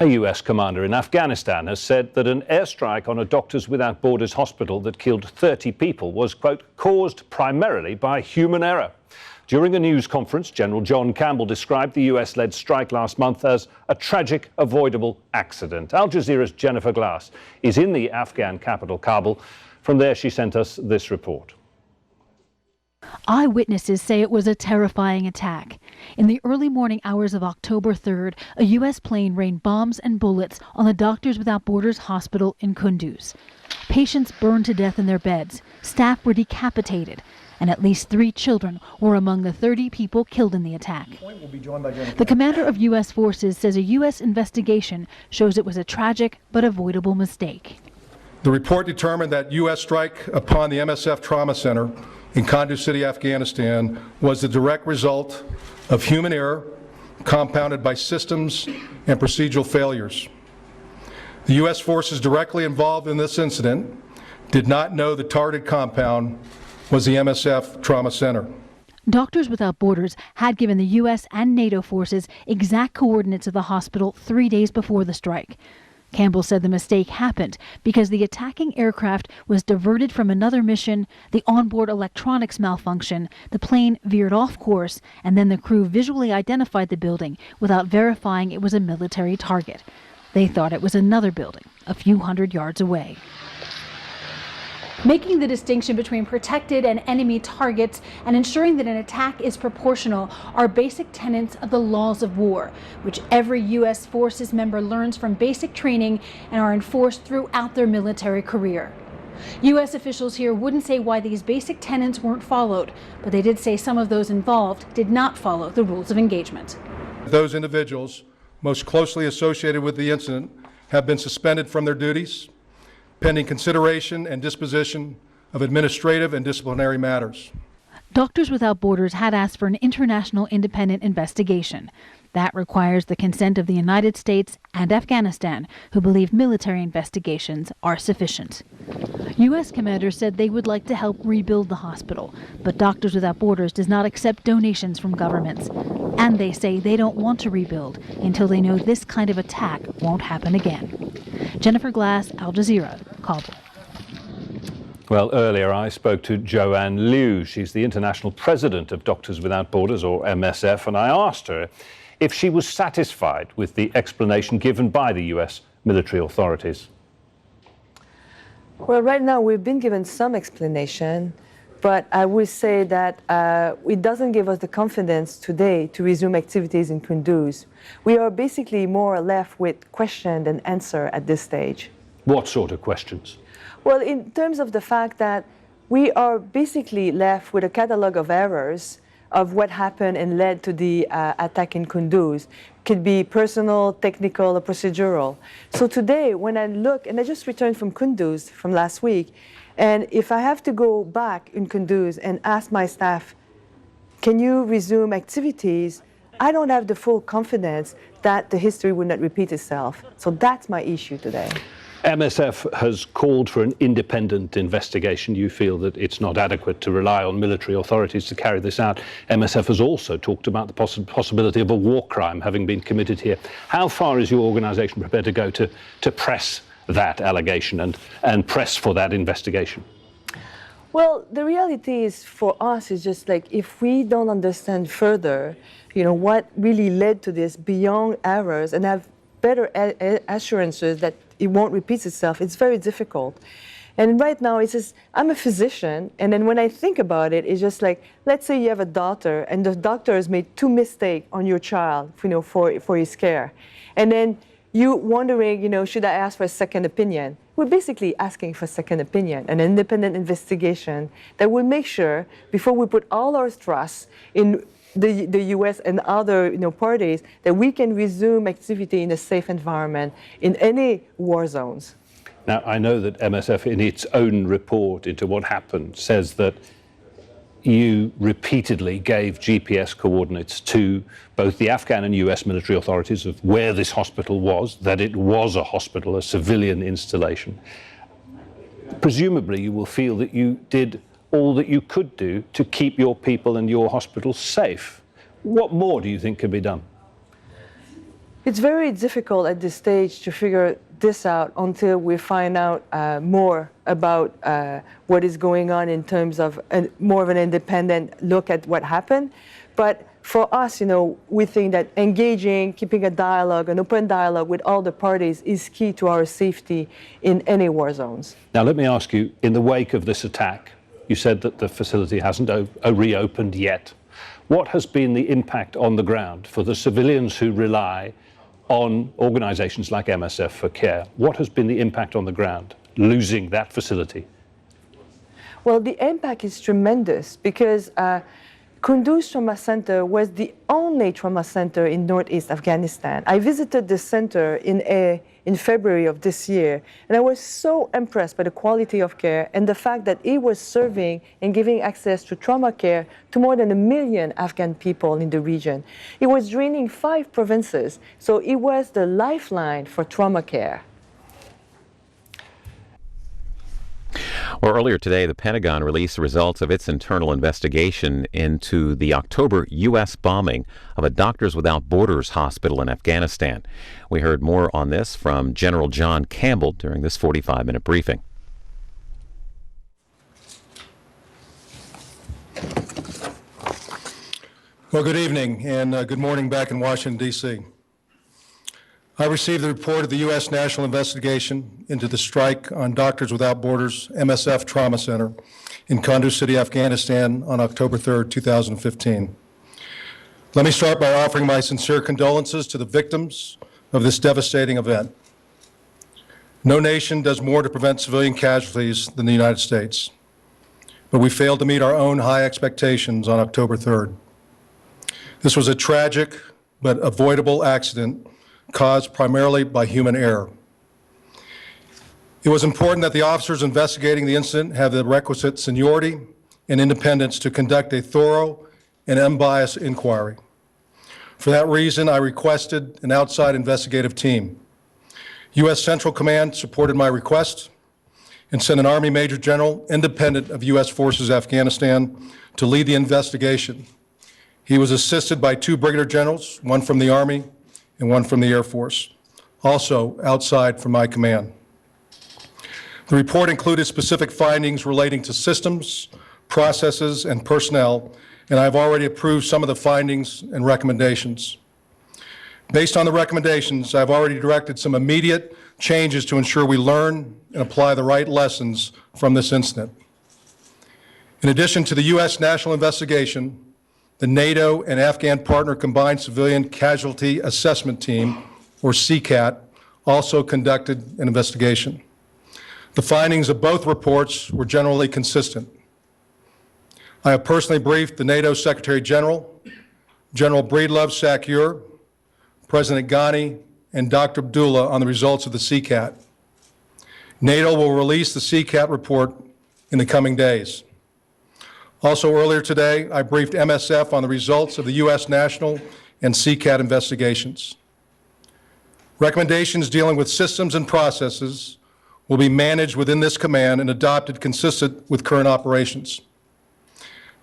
A US commander in Afghanistan has said that an airstrike on a Doctors Without Borders hospital that killed 30 people was, quote, caused primarily by human error. During a news conference, General John Campbell described the US-led strike last month as a tragic, avoidable accident. Al Jazeera's Jennifer Glass is in the Afghan capital, Kabul. From there, she sent us this report. Eyewitnesses say it was a terrifying attack. In the early morning hours of October 3rd, a U.S. plane rained bombs and bullets on the Doctors Without Borders hospital in Kunduz. Patients burned to death in their beds, staff were decapitated, and at least 3 children were among the 30 people killed in the attack. The commander of U.S. forces says a U.S. investigation shows it was a tragic but avoidable mistake. The report determined that U.S. strike upon the MSF Trauma Center in Kunduz City, Afghanistan, was the direct result of human error compounded by systems and procedural failures. The U.S. forces directly involved in this incident did not know the targeted compound was the MSF Trauma Center. Doctors Without Borders had given the U.S. and NATO forces exact coordinates of the hospital 3 days before the strike. Campbell said the mistake happened because the attacking aircraft was diverted from another mission, the onboard electronics malfunctioned, the plane veered off course, and then the crew visually identified the building without verifying it was a military target. They thought it was another building a few hundred yards away. Making the distinction between protected and enemy targets and ensuring that an attack is proportional are basic tenets of the laws of war, which every U.S. Forces member learns from basic training and are enforced throughout their military career. U.S. officials here wouldn't say why these basic tenets weren't followed, but they did say some of those involved did not follow the rules of engagement. Those individuals most closely associated with the incident have been suspended from their duties, pending consideration and disposition of administrative and disciplinary matters. Doctors Without Borders had asked for an international independent investigation. That requires the consent of the United States and Afghanistan, who believe military investigations are sufficient. U.S. commanders said they would like to help rebuild the hospital, but Doctors Without Borders does not accept donations from governments. And they say they don't want to rebuild until they know this kind of attack won't happen again. Jennifer Glass, Al Jazeera, Kabul. Well, earlier I spoke to Joanne Liu. She's the international president of Doctors Without Borders, or MSF, and I asked her if she was satisfied with the explanation given by the US military authorities. Well, right now we've been given some explanation, but I would say that it doesn't give us the confidence today to resume activities in Kunduz. We are basically more left with question than answer at this stage. What sort of questions? Well, in terms of the fact that we are basically left with a catalog of errors of what happened and led to the attack in Kunduz. Could be personal, technical, or procedural. So today, when I look, and I just returned from Kunduz from last week, and if I have to go back in Kunduz and ask my staff, can you resume activities? I don't have the full confidence that the history will not repeat itself. So that's my issue today. MSF has called for an independent investigation. You feel that it's not adequate to rely on military authorities to carry this out. MSF has also talked about the possibility of a war crime having been committed here. How far is your organisation prepared to go to press that allegation and press for that investigation? Well, the reality is for us is just like if we don't understand further, what really led to this beyond errors and have better assurances that it won't repeat itself, it's very difficult. And right now, it's just, I'm a physician, and then when I think about it, it's just like, let's say you have a daughter, and the doctor has made 2 mistakes on your child, for his care. And then you wondering, should I ask for a second opinion? We're basically asking for a second opinion, an independent investigation that will make sure, before we put all our trust in the U.S. and other parties, that we can resume activity in a safe environment in any war zones. Now, I know that MSF, in its own report into what happened, says that you repeatedly gave GPS coordinates to both the Afghan and US military authorities of where this hospital was, that it was a hospital, a civilian installation. Presumably, you will feel that you did all that you could do to keep your people and your hospital safe. What more do you think can be done? It's very difficult at this stage to figure this out until we find out more about what is going on in terms of more of an independent look at what happened. But for us, we think that engaging, keeping a dialogue, an open dialogue with all the parties is key to our safety in any war zones. Now, let me ask you, in the wake of this attack, you said that the facility hasn't reopened yet. What has been the impact on the ground for the civilians who rely on organizations like MSF for care? What has been the impact on the ground, losing that facility? Well, the impact is tremendous because Kunduz Trauma Center was the only trauma center in Northeast Afghanistan. I visited the center in February of this year, and I was so impressed by the quality of care and the fact that it was serving and giving access to trauma care to more than 1 million Afghan people in the region. It was draining 5 provinces, so it was the lifeline for trauma care. Well, earlier today, the Pentagon released the results of its internal investigation into the October U.S. bombing of a Doctors Without Borders hospital in Afghanistan. We heard more on this from General John Campbell during this 45-minute briefing. Well, good evening and good morning back in Washington, D.C. I received the report of the U.S. National Investigation into the strike on Doctors Without Borders MSF Trauma Center in Kunduz City, Afghanistan on October 3rd, 2015. Let me start by offering my sincere condolences to the victims of this devastating event. No nation does more to prevent civilian casualties than the United States, but we failed to meet our own high expectations on October 3rd. This was a tragic but avoidable accident caused primarily by human error. It was important that the officers investigating the incident have the requisite seniority and independence to conduct a thorough and unbiased inquiry. For that reason, I requested an outside investigative team. U.S. Central Command supported my request and sent an Army Major General independent of U.S. Forces Afghanistan to lead the investigation. He was assisted by 2 Brigadier Generals, one from the Army and one from the Air Force, also outside from my command. The report included specific findings relating to systems, processes, and personnel, and I've already approved some of the findings and recommendations. Based on the recommendations, I've already directed some immediate changes to ensure we learn and apply the right lessons from this incident. In addition to the U.S. National Investigation, the NATO and Afghan Partner Combined Civilian Casualty Assessment Team, or CCAT, also conducted an investigation. The findings of both reports were generally consistent. I have personally briefed the NATO Secretary General, General Breedlove Sakur, President Ghani, and Dr. Abdullah on the results of the CCAT. NATO will release the CCAT report in the coming days. Also earlier today, I briefed MSF on the results of the U.S. National and CCAT investigations. Recommendations dealing with systems and processes will be managed within this command and adopted consistent with current operations.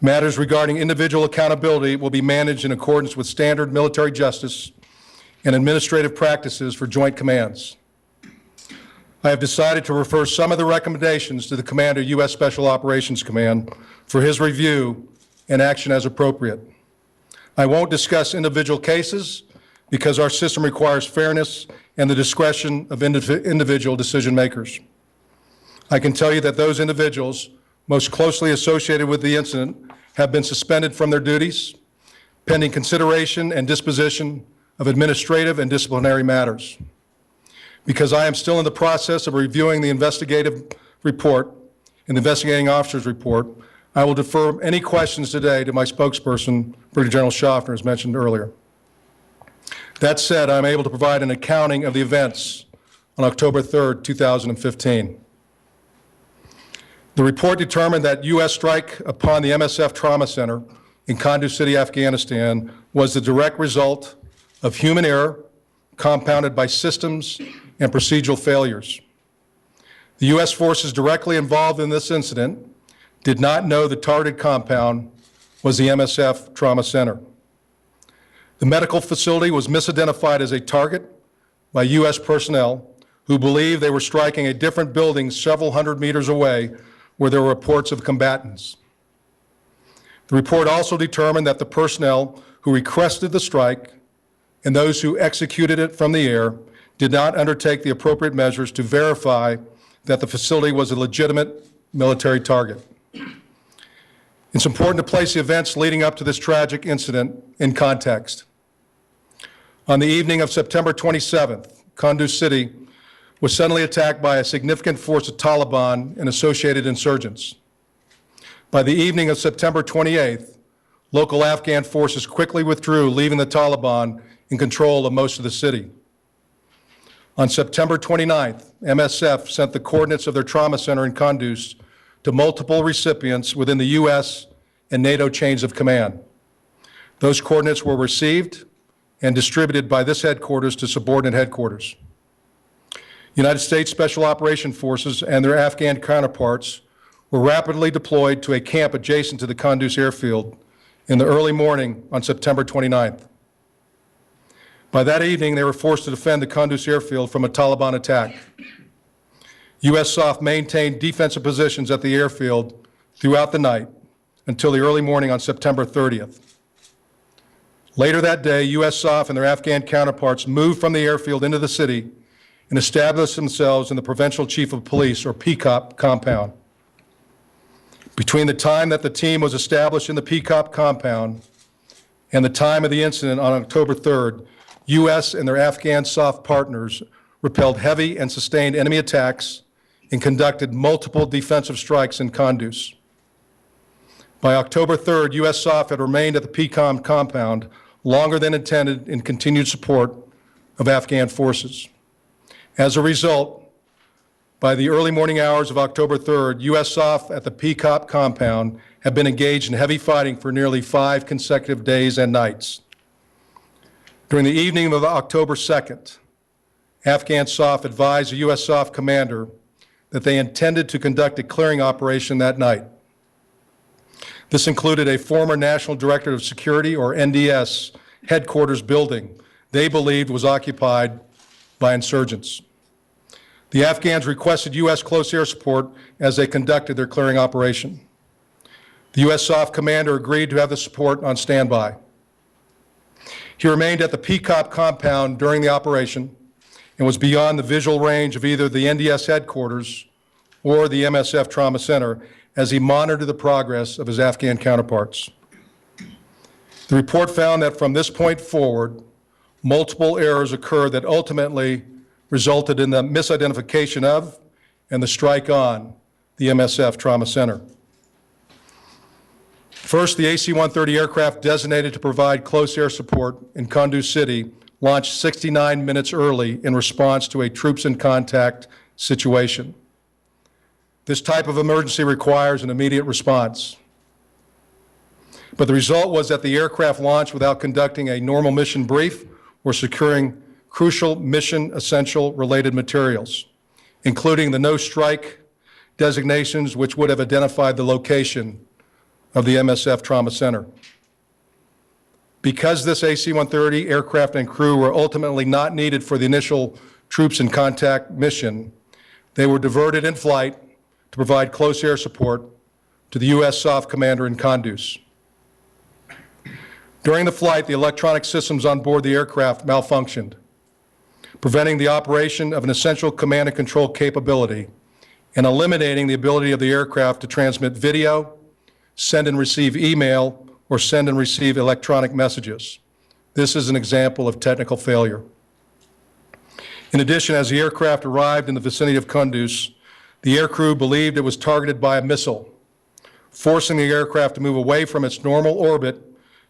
Matters regarding individual accountability will be managed in accordance with standard military justice and administrative practices for joint commands. I have decided to refer some of the recommendations to the Commander, U.S. Special Operations Command, for his review and action as appropriate. I won't discuss individual cases because our system requires fairness and the discretion of individual decision makers. I can tell you that those individuals most closely associated with the incident have been suspended from their duties, pending consideration and disposition of administrative and disciplinary matters. Because I am still in the process of reviewing the investigative report and the investigating officer's report, I will defer any questions today to my spokesperson, Brigadier General Schaffner, as mentioned earlier. That said, I'm able to provide an accounting of the events on October 3rd, 2015. The report determined that U.S. strike upon the MSF Trauma Center in Kunduz City, Afghanistan, was the direct result of human error compounded by systems and procedural failures. The U.S. forces directly involved in this incident did not know the targeted compound was the MSF Trauma Center. The medical facility was misidentified as a target by U.S. personnel who believed they were striking a different building several hundred meters away where there were reports of combatants. The report also determined that the personnel who requested the strike and those who executed it from the air did not undertake the appropriate measures to verify that the facility was a legitimate military target. It's important to place the events leading up to this tragic incident in context. On the evening of September 27th, Kunduz City was suddenly attacked by a significant force of Taliban and associated insurgents. By the evening of September 28th, local Afghan forces quickly withdrew, leaving the Taliban in control of most of the city. On September 29th, MSF sent the coordinates of their trauma center in Kunduz to multiple recipients within the U.S. and NATO chains of command. Those coordinates were received and distributed by this headquarters to subordinate headquarters. United States Special Operations Forces and their Afghan counterparts were rapidly deployed to a camp adjacent to the Kunduz airfield in the early morning on September 29th. By that evening, they were forced to defend the Kunduz airfield from a Taliban attack. U.S. SOF maintained defensive positions at the airfield throughout the night until the early morning on September 30th. Later that day, U.S. SOF and their Afghan counterparts moved from the airfield into the city and established themselves in the Provincial Chief of Police, or PCOP, compound. Between the time that the team was established in the PCOP compound and the time of the incident on October 3rd, U.S. and their Afghan SOF partners repelled heavy and sustained enemy attacks and conducted multiple defensive strikes in Kunduz. By October 3rd, U.S. SOF had remained at the PCOM compound longer than intended in continued support of Afghan forces. As a result, by the early morning hours of October 3rd, U.S. SOF at the PCOP compound had been engaged in heavy fighting for nearly 5 consecutive days and nights. During the evening of October 2nd, Afghan SOF advised the U.S. SOF commander that they intended to conduct a clearing operation that night. This included a former National Directorate of Security, or NDS, headquarters building they believed was occupied by insurgents. The Afghans requested U.S. close air support as they conducted their clearing operation. The U.S. SOF commander agreed to have the support on standby. He remained at the PCOP compound during the operation and was beyond the visual range of either the NDS headquarters or the MSF Trauma Center as he monitored the progress of his Afghan counterparts. The report found that from this point forward, multiple errors occurred that ultimately resulted in the misidentification of and the strike on the MSF Trauma Center. First, the AC-130 aircraft designated to provide close air support in Kunduz City launched 69 minutes early in response to a troops in contact situation. This type of emergency requires an immediate response. But the result was that the aircraft launched without conducting a normal mission brief or securing crucial mission essential related materials, including the no strike designations which would have identified the location of the MSF Trauma Center. Because this AC-130 aircraft and crew were ultimately not needed for the initial troops in contact mission, they were diverted in flight to provide close air support to the U.S. SOF commander in Kunduz. During the flight, the electronic systems on board the aircraft malfunctioned, preventing the operation of an essential command and control capability and eliminating the ability of the aircraft to transmit video, send and receive email, or send and receive electronic messages. This is an example of technical failure. In addition, as the aircraft arrived in the vicinity of Kunduz, the aircrew believed it was targeted by a missile, forcing the aircraft to move away from its normal orbit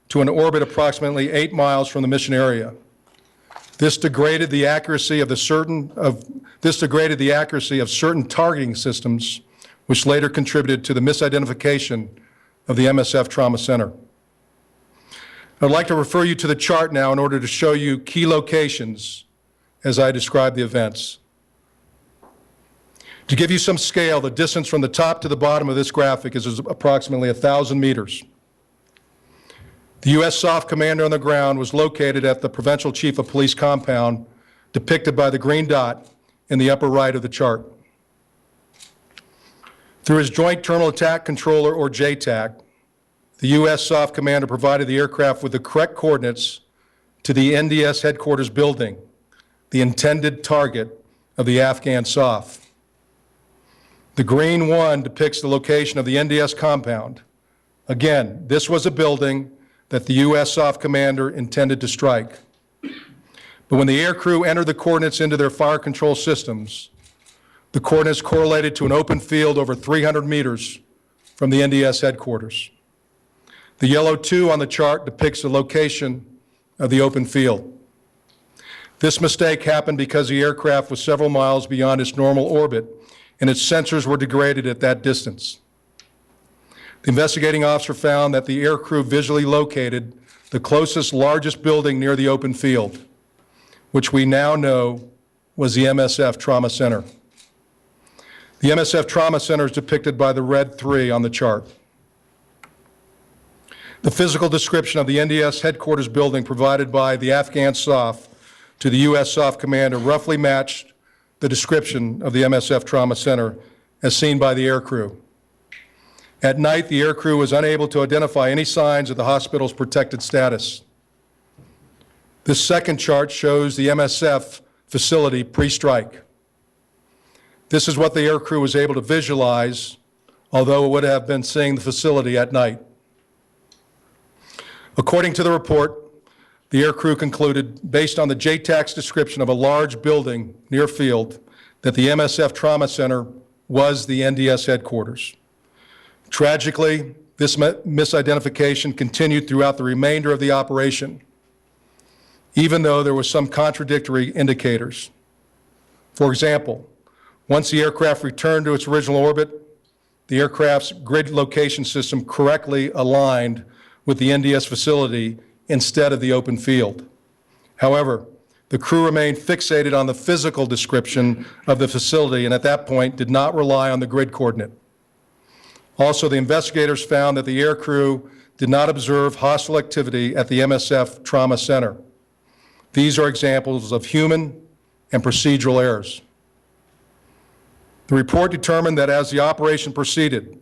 to an orbit approximately 8 miles from the mission area. This degraded the accuracy of certain targeting systems, which later contributed to the misidentification of the MSF Trauma Center. I'd like to refer you to the chart now in order to show you key locations as I describe the events. To give you some scale, the distance from the top to the bottom of this graphic is approximately 1,000 meters. The U.S. SOF commander on the ground was located at the Provincial Chief of Police compound, depicted by the green dot in the upper right of the chart. Through his Joint Terminal Attack Controller, or JTAC, the U.S. SOF commander provided the aircraft with the correct coordinates to the NDS headquarters building, the intended target of the Afghan SOF. The green one depicts the location of the NDS compound. Again, this was a building that the U.S. SOF commander intended to strike. But when the aircrew entered the coordinates into their fire control systems, the coordinates correlated to an open field over 300 meters from the NDS headquarters. The yellow 2 on the chart depicts the location of the open field. This mistake happened because the aircraft was several miles beyond its normal orbit and its sensors were degraded at that distance. The investigating officer found that the aircrew visually located the closest, largest building near the open field, which we now know was the MSF Trauma Center. The MSF Trauma Center is depicted by the red 3 on the chart. The physical description of the NDS headquarters building provided by the Afghan SOF to the U.S. SOF commander roughly matched the description of the MSF Trauma Center as seen by the aircrew. At night, the aircrew was unable to identify any signs of the hospital's protected status. This second chart shows the MSF facility pre-strike. This is what the aircrew was able to visualize, although it would have been seeing the facility at night. According to the report, the aircrew concluded, based on the JTAC's description of a large building near field, that the MSF Trauma Center was the NDS headquarters. Tragically, this misidentification continued throughout the remainder of the operation, even though there were some contradictory indicators. For example, once the aircraft returned to its original orbit, the aircraft's grid location system correctly aligned with the NDS facility instead of the open field. However, the crew remained fixated on the physical description of the facility and at that point did not rely on the grid coordinate. Also, the investigators found that the aircrew did not observe hostile activity at the MSF Trauma Center. These are examples of human and procedural errors. The report determined that as the operation proceeded,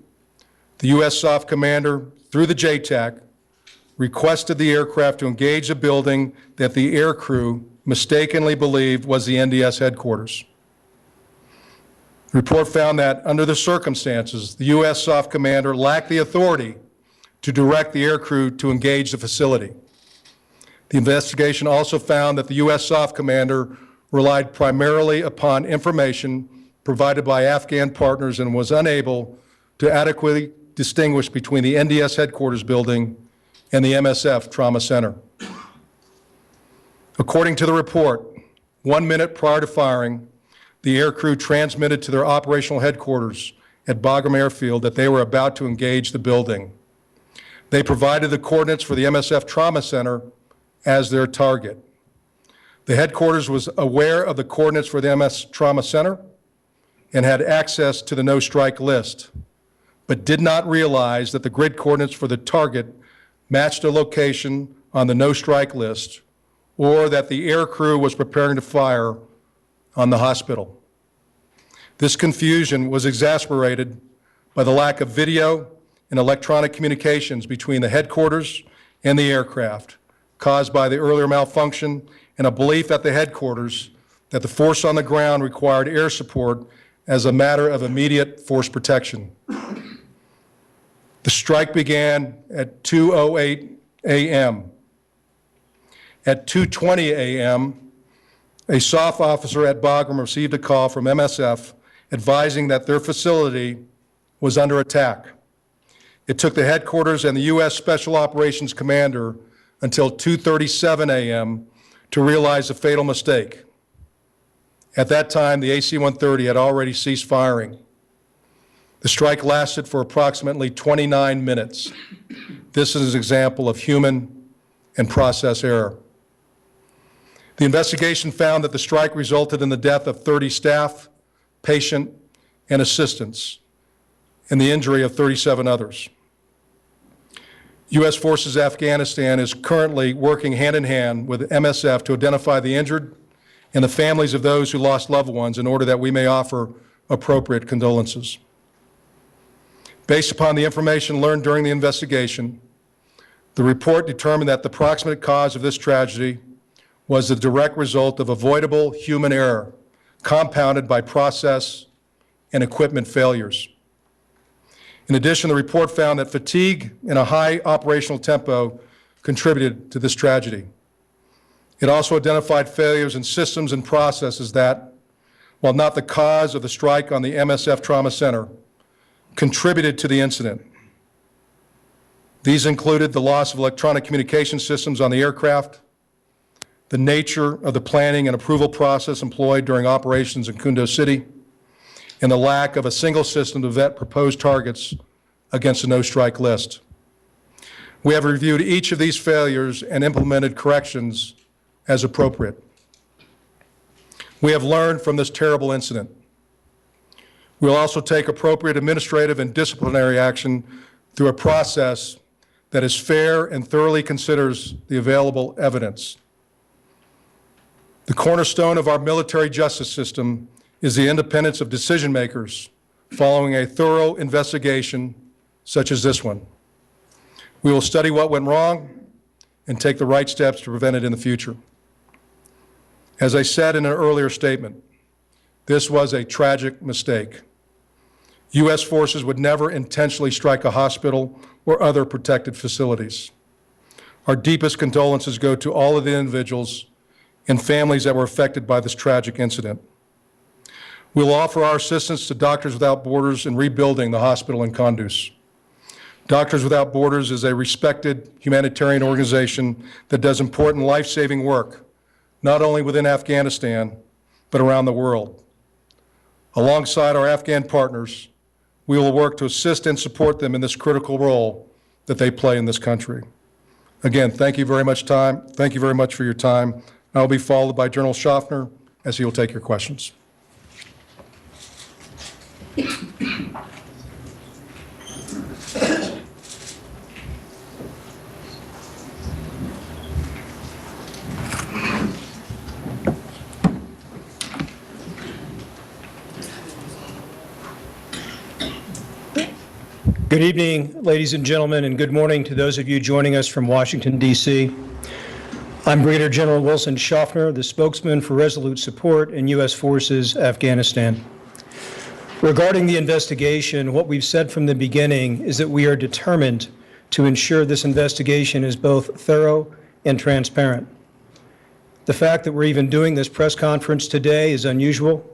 the U.S. SOF commander, through the JTAC, requested the aircraft to engage a building that the aircrew mistakenly believed was the NDS headquarters. The report found that under the circumstances, the U.S. SOF commander lacked the authority to direct the aircrew to engage the facility. The investigation also found that the U.S. SOF commander relied primarily upon information provided by Afghan partners and was unable to adequately distinguish between the NDS headquarters building and the MSF Trauma Center. According to the report, 1 minute prior to firing, the aircrew transmitted to their operational headquarters at Bagram Airfield that they were about to engage the building. They provided the coordinates for the MSF Trauma Center as their target. The headquarters was aware of the coordinates for the MS Trauma Center and had access to the no-strike list, but did not realize that the grid coordinates for the target matched a location on the no-strike list, or that the aircrew was preparing to fire on the hospital. This confusion was exacerbated by the lack of video and electronic communications between the headquarters and the aircraft, caused by the earlier malfunction and a belief at the headquarters that the force on the ground required air support as a matter of immediate force protection. The strike began at 2:08 a.m. At 2:20 a.m., a SOF officer at Bagram received a call from MSF advising that their facility was under attack. It took the headquarters and the U.S. Special Operations Commander until 2:37 a.m. to realize the fatal mistake. At that time, the AC-130 had already ceased firing. The strike lasted for approximately 29 minutes. This is an example of human and process error. The investigation found that the strike resulted in the death of 30 staff, patient, and assistants, and the injury of 37 others. U.S. Forces Afghanistan is currently working hand in hand with MSF to identify the injured and the families of those who lost loved ones in order that we may offer appropriate condolences. Based upon the information learned during the investigation, the report determined that the proximate cause of this tragedy was the direct result of avoidable human error, compounded by process and equipment failures. In addition, the report found that fatigue and a high operational tempo contributed to this tragedy. It also identified failures in systems and processes that, while not the cause of the strike on the MSF Trauma Center, contributed to the incident. These included the loss of electronic communication systems on the aircraft, the nature of the planning and approval process employed during operations in Kunduz City, and the lack of a single system to vet proposed targets against a no-strike list. We have reviewed each of these failures and implemented corrections as appropriate. We have learned from this terrible incident. We will also take appropriate administrative and disciplinary action through a process that is fair and thoroughly considers the available evidence. The cornerstone of our military justice system is the independence of decision makers following a thorough investigation such as this one. We will study what went wrong and take the right steps to prevent it in the future. As I said in an earlier statement, this was a tragic mistake. U.S. forces would never intentionally strike a hospital or other protected facilities. Our deepest condolences go to all of the individuals and families that were affected by this tragic incident. We will offer our assistance to Doctors Without Borders in rebuilding the hospital in Kunduz. Doctors Without Borders is a respected humanitarian organization that does important life-saving work, not only within Afghanistan, but around the world. Alongside our Afghan partners, we will work to assist and support them in this critical role that they play in this country. Again, thank you very much for your time. I will be followed by General Schaffner as he will take your questions. Good evening, ladies and gentlemen, and good morning to those of you joining us from Washington, D.C. I'm Brigadier General Wilson Schaffner, the spokesman for Resolute Support in U.S. Forces Afghanistan. Regarding the investigation, what we've said from the beginning is that we are determined to ensure this investigation is both thorough and transparent. The fact that we're even doing this press conference today is unusual,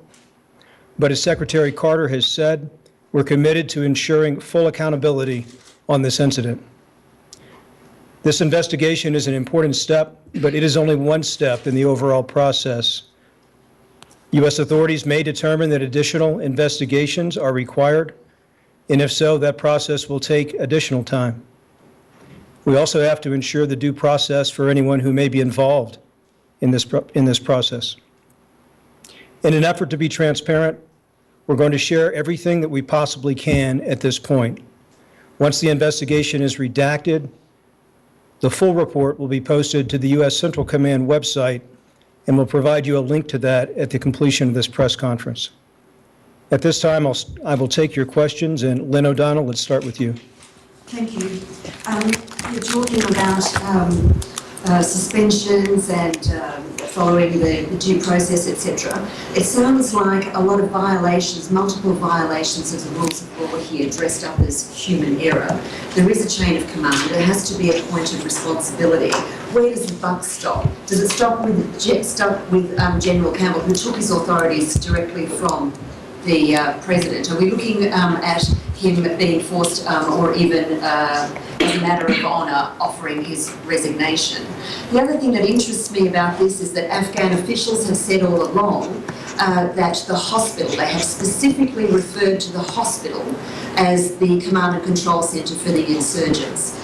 but as Secretary Carter has said, we're committed to ensuring full accountability on this incident. This investigation is an important step, but it is only one step in the overall process. U.S. authorities may determine that additional investigations are required, and if so, that process will take additional time. We also have to ensure the due process for anyone who may be involved in this process. In an effort to be transparent, we're going to share everything that we possibly can at this point. Once the investigation is redacted, the full report will be posted to the U.S. Central Command website, and we'll provide you a link to that at the completion of this press conference. At this time, I will take your questions, and Lynn O'Donnell, let's start with you. Thank you. You're talking about suspensions and following the due process, etc. It sounds like a lot of violations, multiple violations of the rules of law here, dressed up as human error. There is a chain of command. There has to be a point of responsibility. Where does the buck stop? Does it stop with General Campbell, who took his authorities directly from the president? Are we looking at him being forced or even as a matter of honour offering his resignation? The other thing that interests me about this is that Afghan officials have said all along that the hospital, they have specifically referred to the hospital as the command and control centre for the insurgents.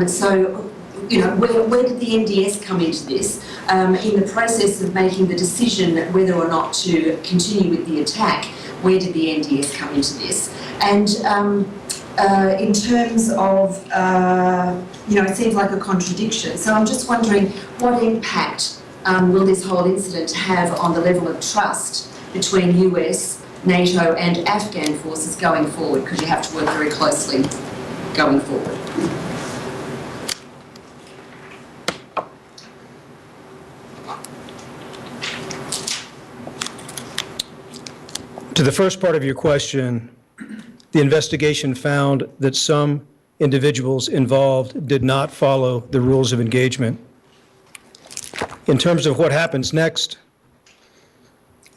So, you know, where did the NDS come into this? In the process of making the decision whether or not to continue with the attack, where did the NDS come into this? And in terms of, it seems like a contradiction. So I'm just wondering what impact will this whole incident have on the level of trust between US, NATO and Afghan forces going forward, because you have to work very closely going forward. To the first part of your question, the investigation found that some individuals involved did not follow the rules of engagement. In terms of what happens next,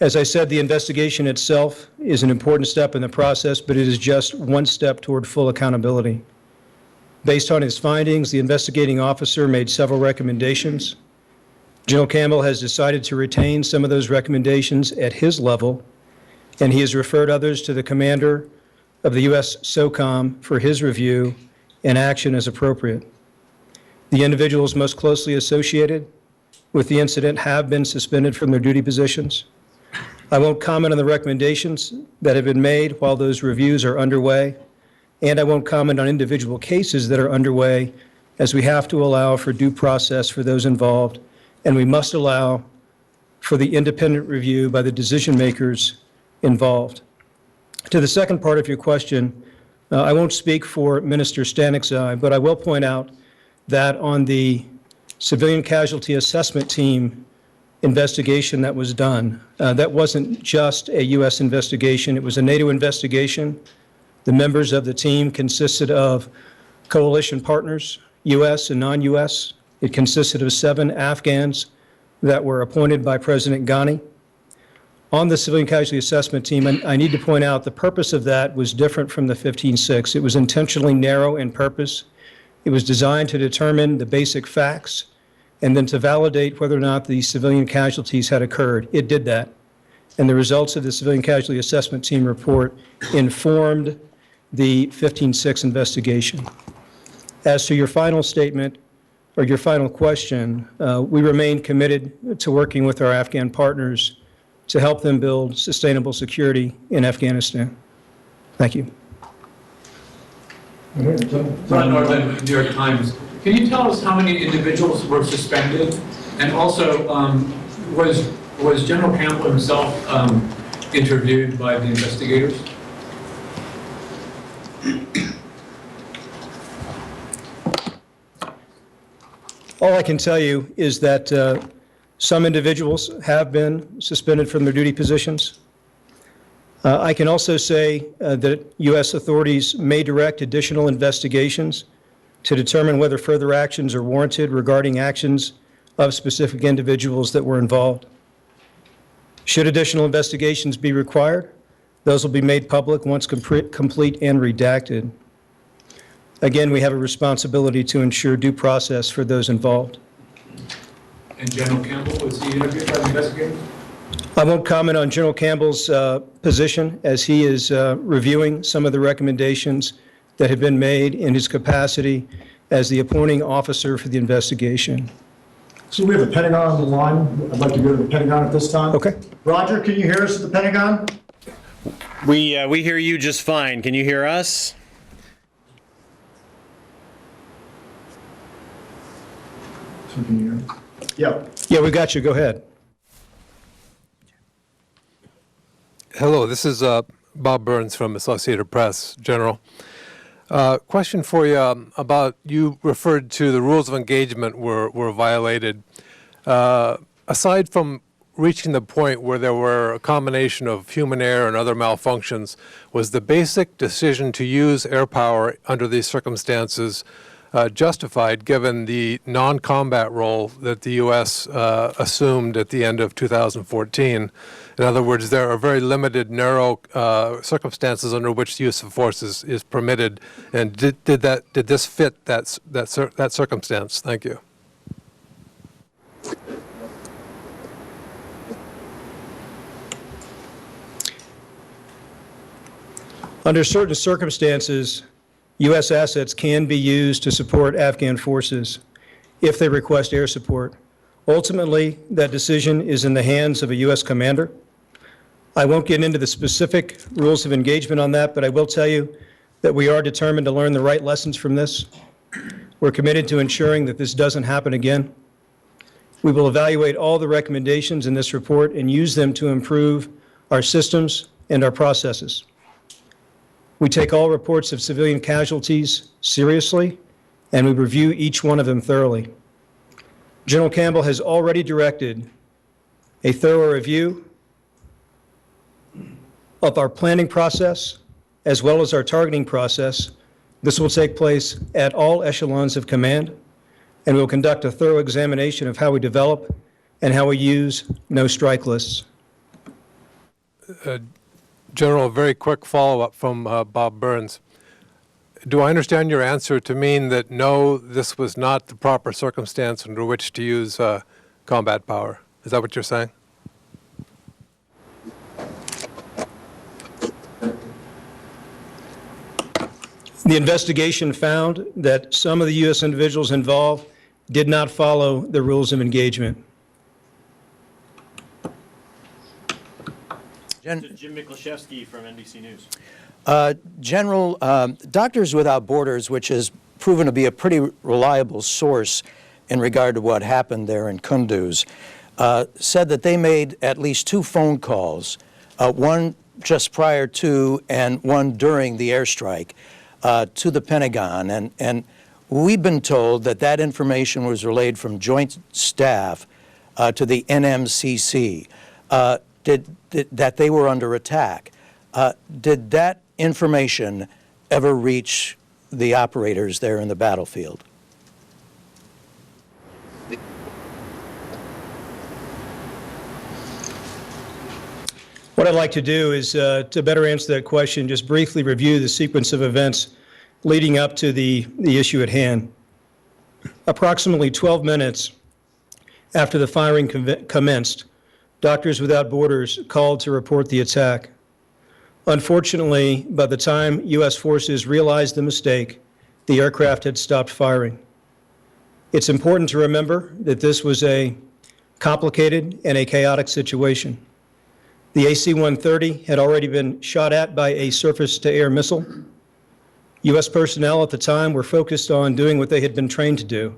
as I said, the investigation itself is an important step in the process, but it is just one step toward full accountability. Based on his findings, the investigating officer made several recommendations. General Campbell has decided to retain some of those recommendations at his level, and he has referred others to the commander of the U.S. SOCOM for his review and action as appropriate. The individuals most closely associated with the incident have been suspended from their duty positions. I won't comment on the recommendations that have been made while those reviews are underway, and I won't comment on individual cases that are underway, as we have to allow for due process for those involved, and we must allow for the independent review by the decision makers involved. To the second part of your question, I won't speak for Minister Staniczai, but I will point out that on the Civilian Casualty Assessment Team investigation that was done, that wasn't just a U.S. investigation, it was a NATO investigation. The members of the team consisted of coalition partners, U.S. and non-U.S. It consisted of 7 Afghans that were appointed by President Ghani. On the Civilian Casualty Assessment Team, I need to point out the purpose of that was different from the 15-6. It was intentionally narrow in purpose. It was designed to determine the basic facts and then to validate whether or not the civilian casualties had occurred. It did that. And the results of the Civilian Casualty Assessment Team report informed the 15-6 investigation. As to your final statement, or your final question, we remain committed to working with our Afghan partners to help them build sustainable security in Afghanistan. Thank you. Ron Norman, New York Times. Can you tell us how many individuals were suspended? And also, was General Campbell himself interviewed by the investigators? All I can tell you is that some individuals have been suspended from their duty positions. I can also say that U.S. authorities may direct additional investigations to determine whether further actions are warranted regarding actions of specific individuals that were involved. Should additional investigations be required, those will be made public once complete and redacted. Again, we have a responsibility to ensure due process for those involved. And General Campbell, was he interviewed by the investigators? I won't comment on General Campbell's position as he is reviewing some of the recommendations that have been made in his capacity as the appointing officer for the investigation. So we have the Pentagon on the line. I'd like to go to the Pentagon at this time. Okay. Roger, can you hear us at the Pentagon? We hear you just fine. Can you hear us? So can you hear us? Yeah. Yeah, we got you. Go ahead. Hello, this is Bob Burns from Associated Press, General. Question for you about, you referred to the rules of engagement were violated. Aside from reaching the point where there were a combination of human error and other malfunctions, was the basic decision to use air power under these circumstances justified given the non-combat role that the U.S. assumed at the end of 2014? In other words, there are very limited, narrow circumstances under which the use of force is permitted. And did this fit that circumstance? Thank you. Under certain circumstances, U.S. assets can be used to support Afghan forces if they request air support. Ultimately, that decision is in the hands of a U.S. commander. I won't get into the specific rules of engagement on that, but I will tell you that we are determined to learn the right lessons from this. We're committed to ensuring that this doesn't happen again. We will evaluate all the recommendations in this report and use them to improve our systems and our processes. We take all reports of civilian casualties seriously, and we review each one of them thoroughly. General Campbell has already directed a thorough review of our planning process as well as our targeting process. This will take place at all echelons of command, and we'll conduct a thorough examination of how we develop and how we use no-strike lists. General, a very quick follow-up from Bob Burns. Do I understand your answer to mean that no, this was not the proper circumstance under which to use combat power? Is that what you're saying? The investigation found that some of the U.S. individuals involved did not follow the rules of engagement. Jim Miklaszewski from NBC News. General, Doctors Without Borders, which has proven to be a pretty reliable source in regard to what happened there in Kunduz, said that they made at least 2 phone calls, one just prior to and one during the airstrike, to the Pentagon. And we've been told that that information was relayed from Joint Staff to the NMCC, that they were under attack. Did that information ever reach the operators there in the battlefield? What I'd like to do is, to better answer that question, just briefly review the sequence of events leading up to the issue at hand. Approximately 12 minutes after the firing commenced, Doctors Without Borders called to report the attack. Unfortunately, by the time U.S. forces realized the mistake, the aircraft had stopped firing. It's important to remember that this was a complicated and a chaotic situation. The AC-130 had already been shot at by a surface-to-air missile. U.S. personnel at the time were focused on doing what they had been trained to do.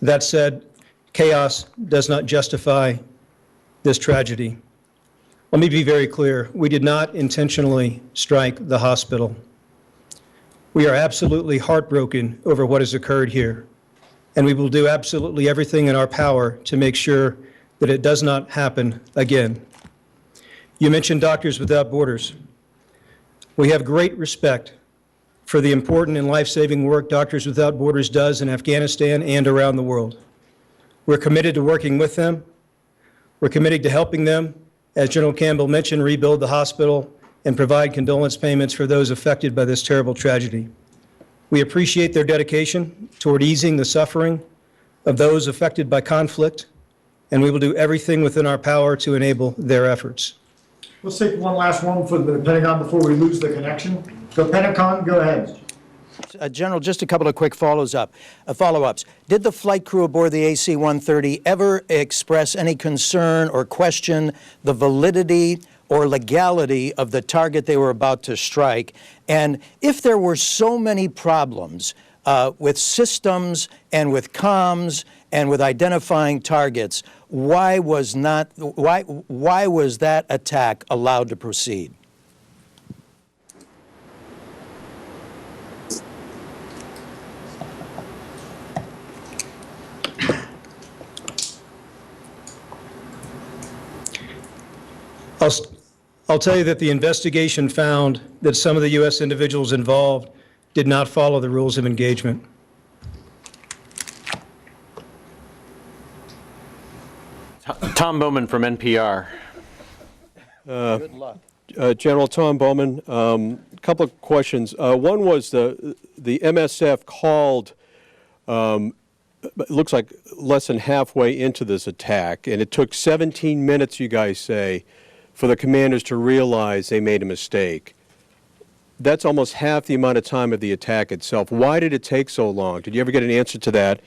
That said, chaos does not justify this tragedy. Let me be very clear. We did not intentionally strike the hospital. We are absolutely heartbroken over what has occurred here, and we will do absolutely everything in our power to make sure that it does not happen again. You mentioned Doctors Without Borders. We have great respect for the important and life-saving work Doctors Without Borders does in Afghanistan and around the world. We're committed to working with them. We're committed to helping them, as General Campbell mentioned, rebuild the hospital and provide condolence payments for those affected by this terrible tragedy. We appreciate their dedication toward easing the suffering of those affected by conflict, and we will do everything within our power to enable their efforts. Let's take one last one for the Pentagon before we lose the connection. So Pentagon, go ahead. General, just a couple of quick follow-ups. Did the flight crew aboard the AC-130 ever express any concern or question the validity or legality of the target they were about to strike? And if there were so many problems with systems and with comms and with identifying targets, why was that attack allowed to proceed? I'll tell you that the investigation found that some of the U.S. individuals involved did not follow the rules of engagement. Tom Bowman from NPR. Good luck. General Tom Bowman, a couple of questions. One was the MSF called, it looks like less than halfway into this attack, and it took 17 minutes, you guys say, for the commanders to realize they made a mistake. That's almost half the amount of time of the attack itself. Why did it take so long? Did you ever get an answer to that?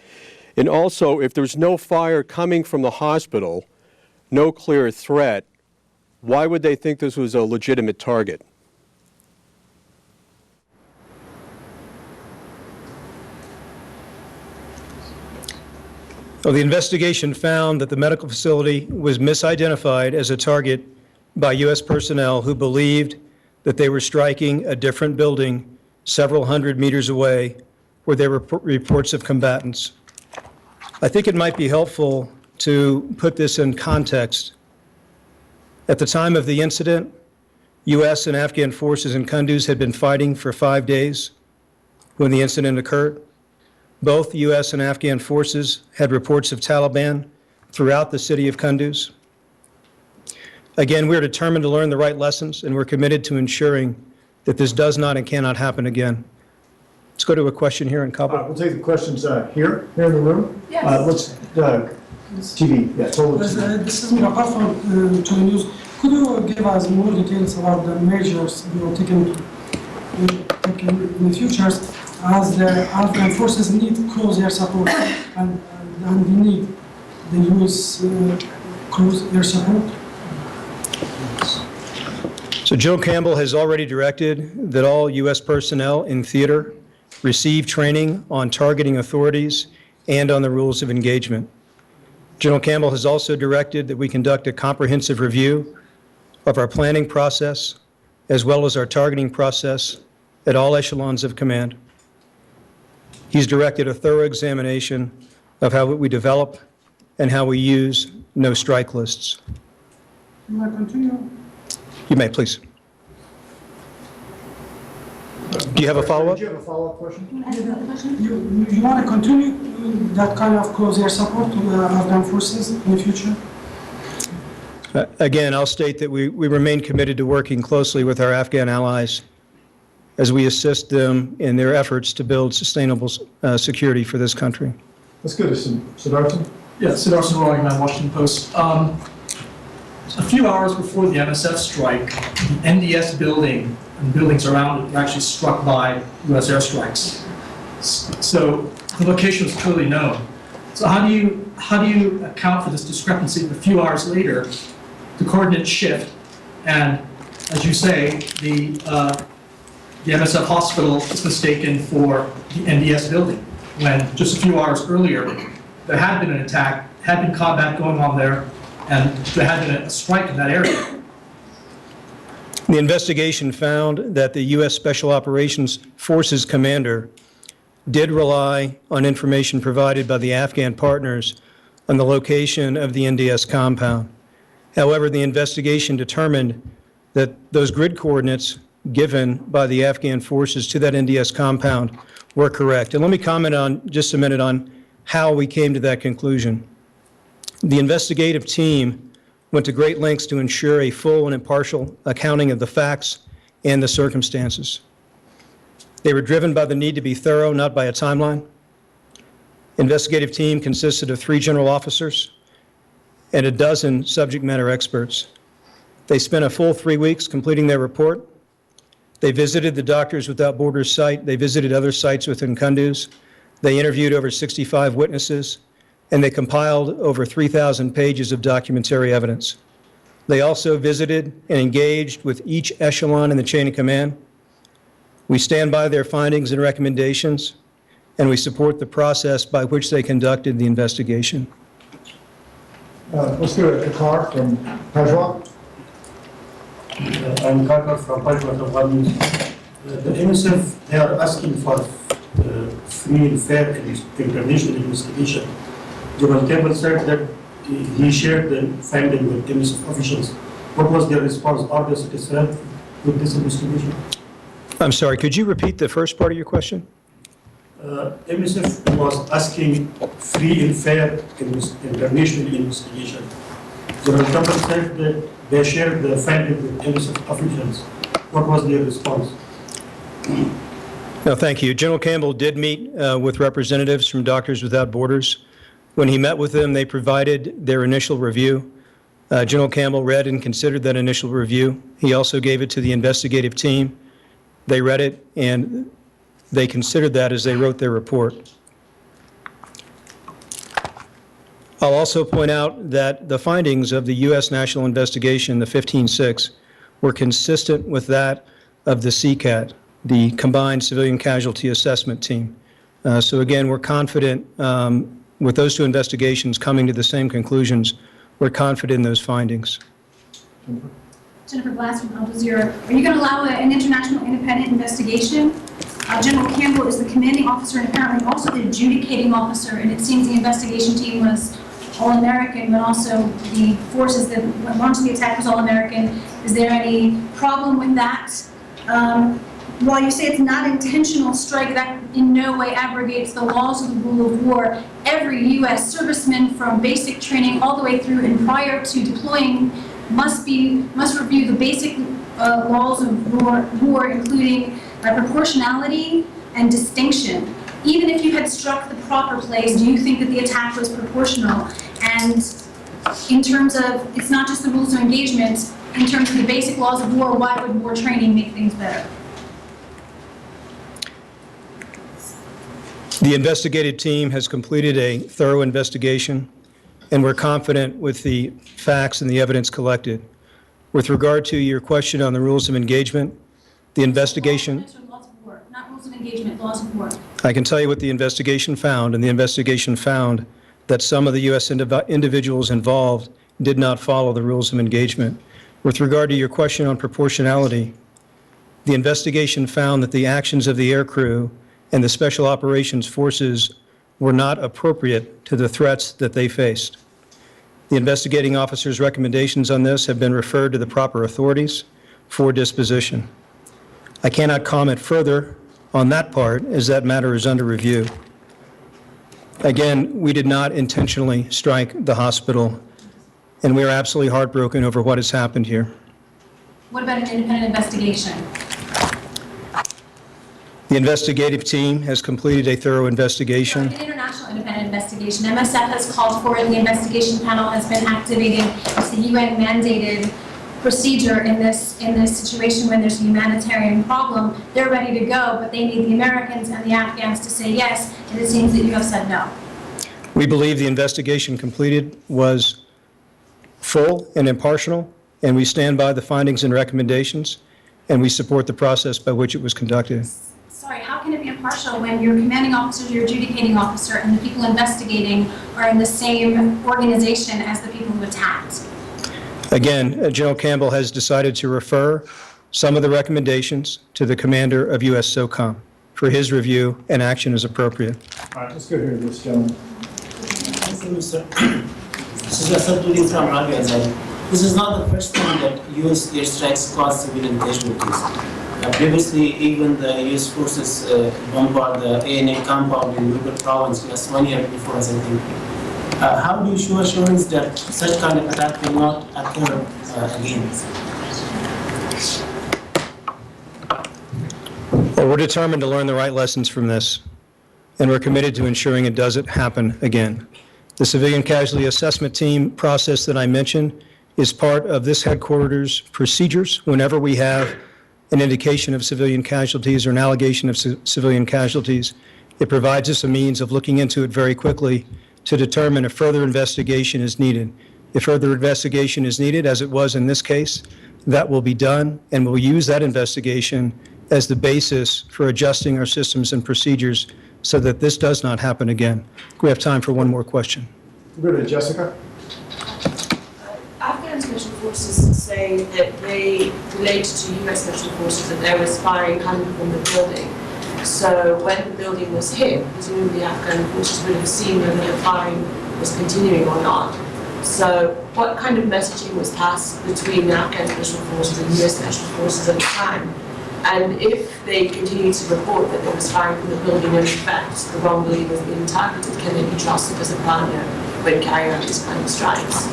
And also, if there's no fire coming from the hospital, no clear threat, why would they think this was a legitimate target? Well, the investigation found that the medical facility was misidentified as a target by U.S. personnel who believed that they were striking a different building several hundred meters away where there were reports of combatants. I think it might be helpful to put this in context. At the time of the incident, U.S. and Afghan forces in Kunduz had been fighting for 5 days when the incident occurred. Both U.S. and Afghan forces had reports of Taliban throughout the city of Kunduz. Again, we're determined to learn the right lessons, and we're committed to ensuring that this does not and cannot happen again. Let's go to a question here in Kabul. We'll take the questions here in the room. Yes. TV. Yeah, this is Murat from Tele News. Could you give us more details about the measures you are taking in the future as the Afghan forces need close air support and they need the U.S. close air support? So General Campbell has already directed that all U.S. personnel in theater receive training on targeting authorities and on the rules of engagement. General Campbell has also directed that we conduct a comprehensive review of our planning process as well as our targeting process at all echelons of command. He's directed a thorough examination of how we develop and how we use no-strike lists. You want to continue? You may, please. Do you have a follow-up? Do you have a follow-up question? You want to continue that kind of close air support to the Afghan forces in the future? Again, I'll state that we remain committed to working closely with our Afghan allies as we assist them in their efforts to build sustainable security for this country. Let's go to Siddhartha. Yeah, Siddhartha Roy, Washington Post. A few hours before the MSF strike, the NDS building and buildings around it were actually struck by U.S. airstrikes. So the location was clearly known. So how do you account for this discrepancy? A few hours later, the coordinates shift, and as you say, the MSF hospital is mistaken for the NDS building, when just a few hours earlier there had been an attack, had been combat going on there, and there had been a strike in that area. The investigation found that the U.S. Special Operations Forces commander did rely on information provided by the Afghan partners on the location of the NDS compound. However, the investigation determined that those grid coordinates given by the Afghan forces to that NDS compound were correct. And let me comment on just a minute on how we came to that conclusion. The investigative team went to great lengths to ensure a full and impartial accounting of the facts and the circumstances. They were driven by the need to be thorough, not by a timeline. Investigative team consisted of 3 general officers and a dozen subject matter experts. They spent a full 3 weeks completing their report. They visited the Doctors Without Borders site. They visited other sites within Kunduz. They interviewed over 65 witnesses, and they compiled over 3,000 pages of documentary evidence. They also visited and engaged with each echelon in the chain of command. We stand by their findings and recommendations, and we support the process by which they conducted the investigation. Let's go to Kakar from Pajwa. I'm Kakar from Pajwa News. The MSF, they are asking for free and fair international investigation. General Campbell said that he shared the finding with MSF officials. What was their response? Are they satisfied with this investigation? I'm sorry, could you repeat the first part of your question? MSF was asking free and fair international investigation. General Campbell said that they shared the finding with MSF officials. What was their response? No, thank you. General Campbell did meet with representatives from Doctors Without Borders. When he met with them, they provided their initial review. General Campbell read and considered that initial review. He also gave it to the investigative team. They read it, and they considered that as they wrote their report. I'll also point out that the findings of the U.S. National Investigation, the 15-6, were consistent with that of the CCAT, the Combined Civilian Casualty Assessment Team. So again, we're confident with those 2 investigations coming to the same conclusions, we're confident in those findings. Jennifer Glass from Al Jazeera. Are you going to allow an international independent investigation? General Campbell is the commanding officer and apparently also the adjudicating officer, and it seems the investigation team was all-American, but also the forces that went on to the attack was all-American. Is there any problem with that? While you say it's not intentional strike, that in no way abrogates the laws of the rule of war. Every U.S. serviceman from basic training all the way through and prior to deploying must review the basic laws of war, including proportionality and distinction. Even if you had struck the proper place, do you think that the attack was proportional? And in terms of, it's not just the rules of engagement, in terms of the basic laws of war, why would war training make things better? The investigative team has completed a thorough investigation, and we're confident with the facts and the evidence collected. With regard to your question on the rules of engagement, the investigation... Laws of war, not rules of engagement, laws of war. I can tell you what the investigation found, and the investigation found that some of the U.S. individuals involved did not follow the rules of engagement. With regard to your question on proportionality, the investigation found that the actions of the aircrew and the Special Operations Forces were not appropriate to the threats that they faced. The investigating officer's recommendations on this have been referred to the proper authorities for disposition. I cannot comment further on that part, as that matter is under review. Again, we did not intentionally strike the hospital, and we are absolutely heartbroken over what has happened here. What about an independent investigation? The investigative team has completed a thorough investigation. An international independent investigation. MSF has called for it. The investigation panel has been activated. It's the UN-mandated procedure in this situation when there's a humanitarian problem. They're ready to go, but they need the Americans and the Afghans to say yes, and it seems that you have said no. We believe the investigation completed was full and impartial, and we stand by the findings and recommendations, and we support the process by which it was conducted. Sorry, how can it be impartial when your commanding officer, your adjudicating officer, and the people investigating are in the same organization as the people who attacked? Again, General Campbell has decided to refer some of the recommendations to the commander of U.S. SOCOM for his review and action as appropriate. All right, let's go here to this gentleman. This is Asad from Al. This is not the first time that U.S. airstrikes caused civilian casualties. Previously, even the U.S. forces bombarded the ANA compound in Uyghur province just 1 year before, as I think. How do you show assurance that such kind of attack will not occur again? Well, we're determined to learn the right lessons from this, and we're committed to ensuring it doesn't happen again. The civilian casualty assessment team process that I mentioned is part of this headquarters' procedures whenever we have an indication of civilian casualties or an allegation of civilian casualties. It provides us a means of looking into it very quickly to determine if further investigation is needed. If further investigation is needed, as it was in this case, that will be done, and we'll use that investigation as the basis for adjusting our systems and procedures so that this does not happen again. We have time for one more question. We'll go to Jessica. Afghan special forces say that they relate to US special forces, that there was firing coming from the building. So when the building was hit, presumably Afghan forces would have seen whether the firing was continuing or not. So what kind of messaging was passed between the Afghan special forces and US special forces at the time? And if they continue to report that there was firing from the building and in fact the wrongly was being targeted, can they be trusted as a partner when carrying out these kind of strikes?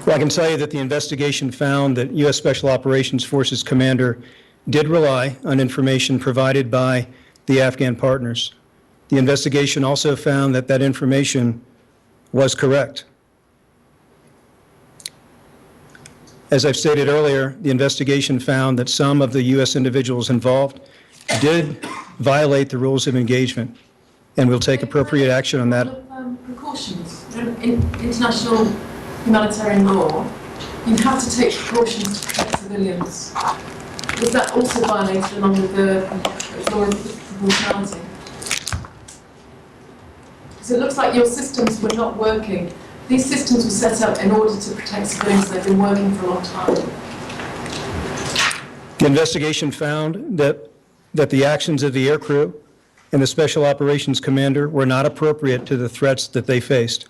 Well, I can tell you that the investigation found that U.S. Special Operations Forces commander did rely on information provided by the Afghan partners. The investigation also found that that information was correct. As I've stated earlier, the investigation found that some of the U.S. individuals involved did violate the rules of engagement, and we'll take appropriate action on that. Precautions. In international humanitarian law, you have to take precautions to protect civilians. Was that also violated along with the law of proportionality? Because it looks like your systems were not working. These systems were set up in order to protect civilians. They've been working for a long time. The investigation found that the actions of the aircrew and the Special Operations Commander were not appropriate to the threats that they faced.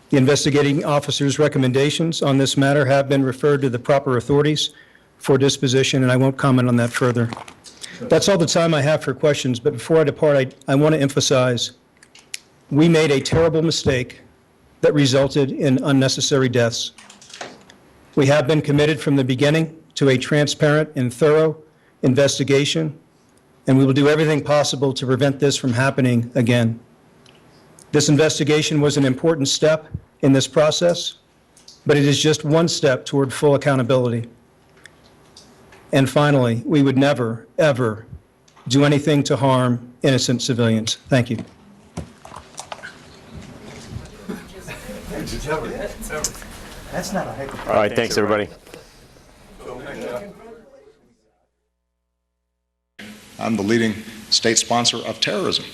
The investigating officer's recommendations on this matter have been referred to the proper authorities for disposition, and I won't comment on that further. That's all the time I have for questions, but before I depart, I want to emphasize we made a terrible mistake that resulted in unnecessary deaths. We have been committed from the beginning to a transparent and thorough investigation, and we will do everything possible to prevent this from happening again. This investigation was an important step in this process, but it is just one step toward full accountability. And finally, we would never, ever do anything to harm innocent civilians. Thank you. That's not a hypothetical. All right, thanks, everybody. I'm the leading state sponsor of terrorism.